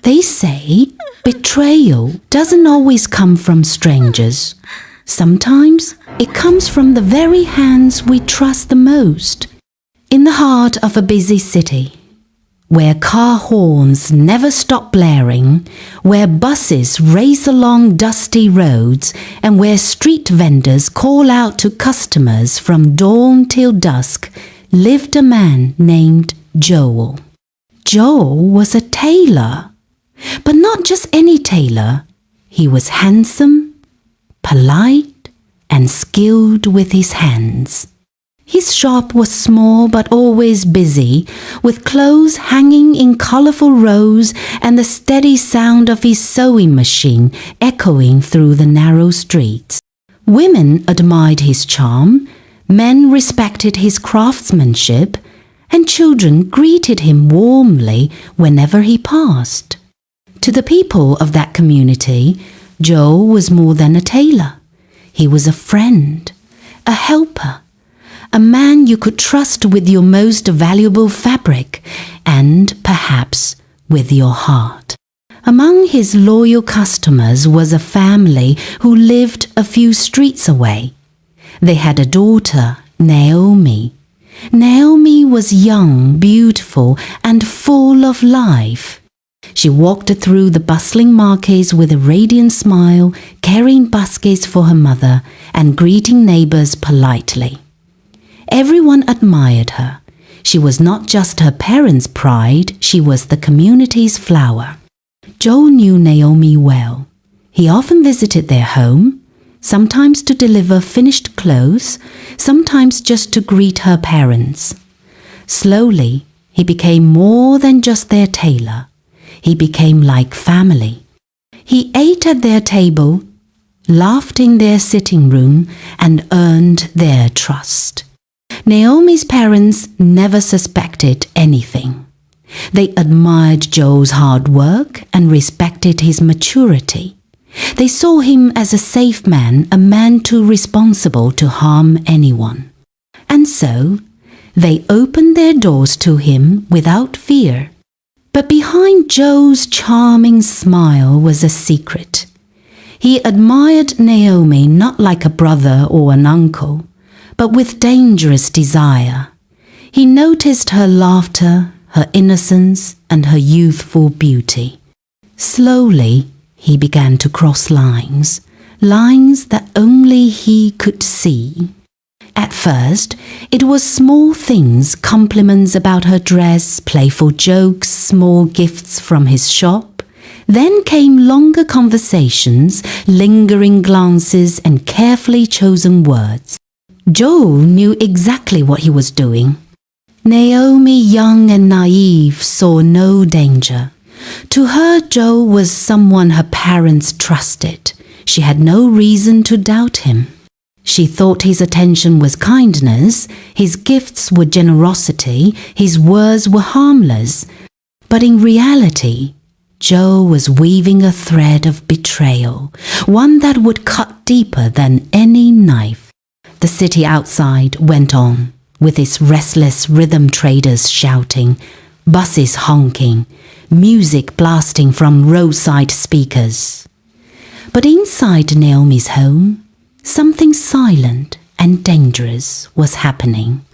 They say betrayal doesn't always come from strangers. Sometimes it comes from the very hands we trust the most. In the heart of a busy city, where car horns never stop blaring, where buses race along dusty roads, and where street vendors call out to customers from dawn till dusk, lived a man named Joel. Joel was a tailor, but not just any tailor. He was handsome, polite, and skilled with his hands. His shop was small but always busy, with clothes hanging in colorful rows and the steady sound of his sewing machine echoing through the narrow streets. Women admired his charm, men respected his craftsmanship, and children greeted him warmly whenever he passed. To the people of that community, Joel was more than a tailor. He was a friend, a helper, a man you could trust with your most valuable fabric and, perhaps, with your heart. Among his loyal customers was a family who lived a few streets away. They had a daughter, Naomi. Naomi was young, beautiful, and full of life. She walked through the bustling markets with a radiant smile, carrying baskets for her mother and greeting neighbors politely. Everyone admired her. She was not just her parents' pride, she was the community's flower. Joel knew Naomi well. He often visited their home, sometimes to deliver finished clothes, sometimes just to greet her parents. Slowly, he became more than just their tailor. He became like family. He ate at their table, laughed in their sitting room, and earned their trust. Naomi's parents never suspected anything. They admired Joel's hard work and respected his maturity. They saw him as a safe man, a man too responsible to harm anyone. And so, they opened their doors to him without fear. But behind Joel's charming smile was a secret. He admired Naomi not like a brother or an uncle, but with dangerous desire. He noticed her laughter, her innocence, and her youthful beauty. Slowly, he began to cross lines, lines that only he could see. At first, it was small things, compliments about her dress, playful jokes, small gifts from his shop. Then came longer conversations, lingering glances, and carefully chosen words. Joel knew exactly what he was doing. Naomi, young and naive, saw no danger. To her, Joel was someone her parents trusted. She had no reason to doubt him. She thought his attention was kindness, his gifts were generosity, his words were harmless. But in reality, Joel was weaving a thread of betrayal, one that would cut deeper than any knife. The city outside went on, with its restless rhythm traders shouting, buses honking, music blasting from roadside speakers. But inside Naomi's home, something silent and dangerous was happening.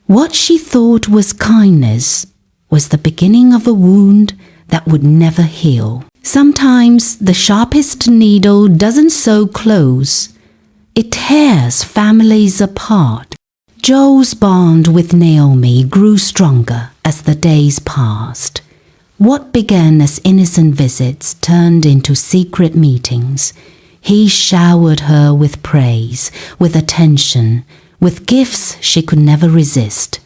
What she thought was kindness was the beginning of a wound that would never heal. Sometimes the sharpest needle doesn't sew clothes. It tears families apart. Joel's bond with Naomi grew stronger as the days passed. What began as innocent visits turned into secret meetings. He showered her with praise, with attention, with gifts she could never resist.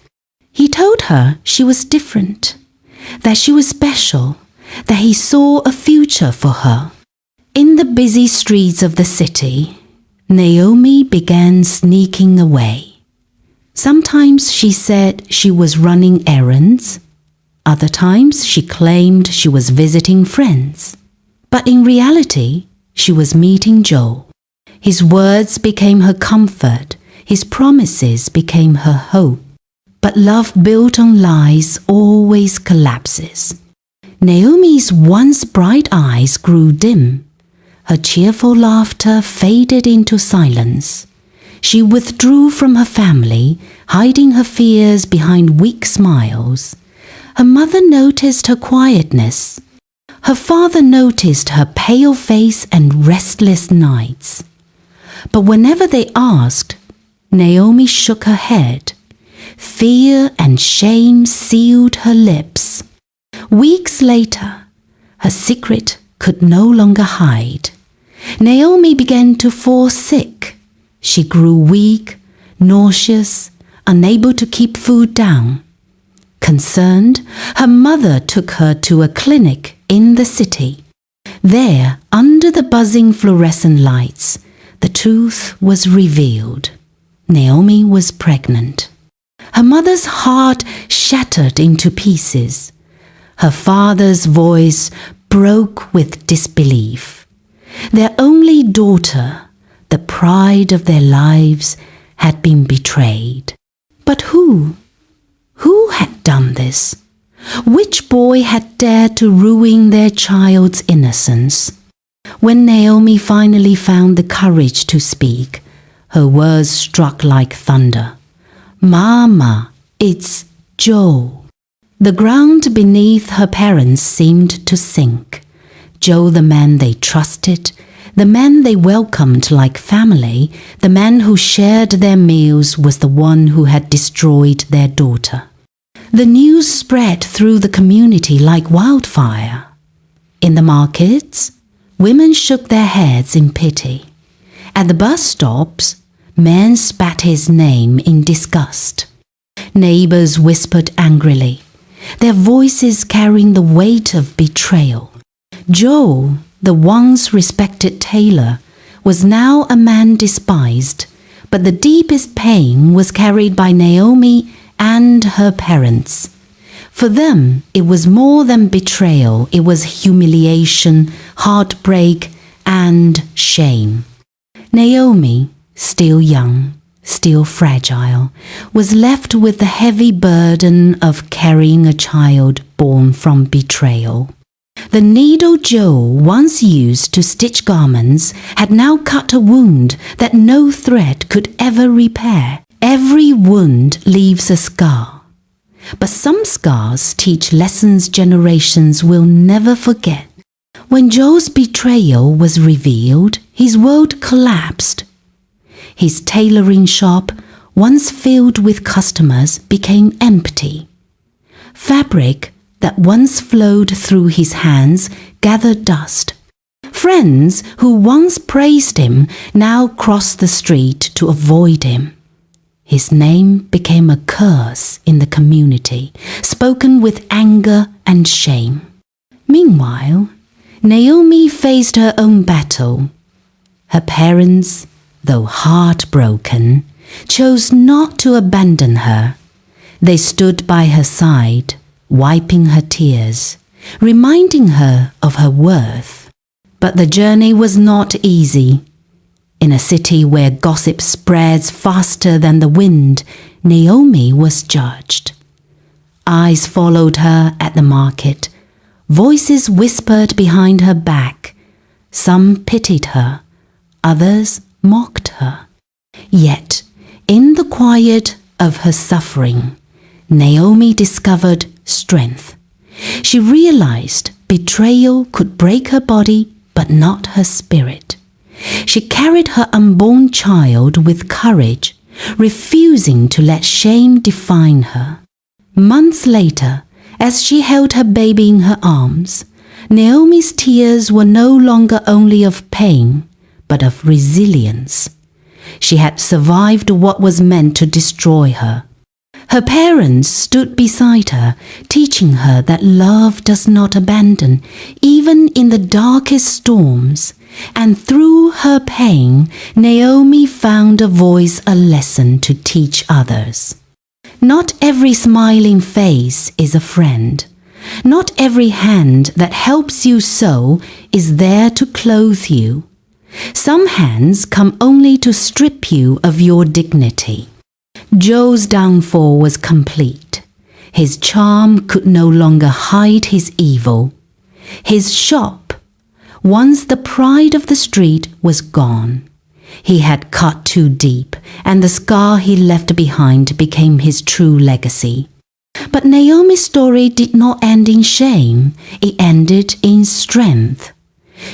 He told her she was different, that she was special, that he saw a future for her. In the busy streets of the city, Naomi began sneaking away. Sometimes she said she was running errands. Other times she claimed she was visiting friends. But in reality, she was meeting Joel. His words became her comfort. His promises became her hope. But love built on lies always collapses. Naomi's once bright eyes grew dim. Her cheerful laughter faded into silence. She withdrew from her family, hiding her fears behind weak smiles. Her mother noticed her quietness. Her father noticed her pale face and restless nights. But whenever they asked, Naomi shook her head. Fear and shame sealed her lips. Weeks later, her secret could no longer hide. Naomi began to fall sick. She grew weak, nauseous, unable to keep food down. Concerned, her mother took her to a clinic in the city. There, under the buzzing fluorescent lights, the truth was revealed. Naomi was pregnant. Her mother's heart shattered into pieces. Her father's voice broke with disbelief. Their only daughter, the pride of their lives, had been betrayed. But who? Who had done this? Which boy had dared to ruin their child's innocence? When Naomi finally found the courage to speak, her words struck like thunder. "Mama, it's Joe." The ground beneath her parents seemed to sink. Joe, the man they trusted, the man they welcomed like family, the man who shared their meals, was the one who had destroyed their daughter. The news spread through the community like wildfire. In the markets, women shook their heads in pity. At the bus stops, men spat his name in disgust. Neighbors whispered angrily, their voices carrying the weight of betrayal. Joe, the once respected tailor, was now a man despised, but the deepest pain was carried by Naomi and her parents. For them, it was more than betrayal. It was humiliation, heartbreak, and shame. Naomi, still young, still fragile, was left with the heavy burden of carrying a child born from betrayal. The needle Joe once used to stitch garments had now cut a wound that no thread could ever repair. Every wound leaves a scar. But some scars teach lessons generations will never forget. When Joe's betrayal was revealed, his world collapsed. His tailoring shop, once filled with customers, became empty. Fabric that once flowed through his hands gathered dust. Friends who once praised him now crossed the street to avoid him. His name became a curse in the community, spoken with anger and shame. Meanwhile, Naomi faced her own battle. Her parents, though heartbroken, chose not to abandon her. They stood by her side, wiping her tears, reminding her of her worth. But the journey was not easy. In a city where gossip spreads faster than the wind, Naomi was judged. Eyes followed her at the market. Voices whispered behind her back. Some pitied her, others mocked her. Yet, in the quiet of her suffering, Naomi discovered strength. She realized betrayal could break her body, but not her spirit. She carried her unborn child with courage, refusing to let shame define her. Months later, as she held her baby in her arms, Naomi's tears were no longer only of pain, but of resilience. She had survived what was meant to destroy her. Her parents stood beside her, teaching her that love does not abandon, even in the darkest storms. And through her pain, Naomi found a voice, a lesson to teach others. Not every smiling face is a friend. Not every hand that helps you sew is there to clothe you. Some hands come only to strip you of your dignity. Joe's downfall was complete. His charm could no longer hide his evil. His shop, once the pride of the street, was gone. He had cut too deep, and the scar he left behind became his true legacy. But Naomi's story did not end in shame. It ended in strength.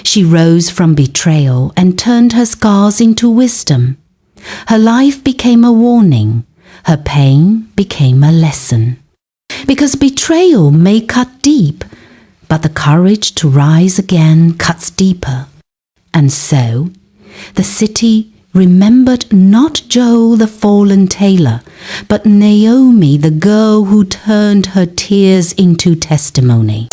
She rose from betrayal and turned her scars into wisdom. Her life became a warning. Her pain became a lesson. Because betrayal may cut deep, but the courage to rise again cuts deeper. And so, the city remembered not Joel the fallen tailor, but Naomi the girl who turned her tears into testimony.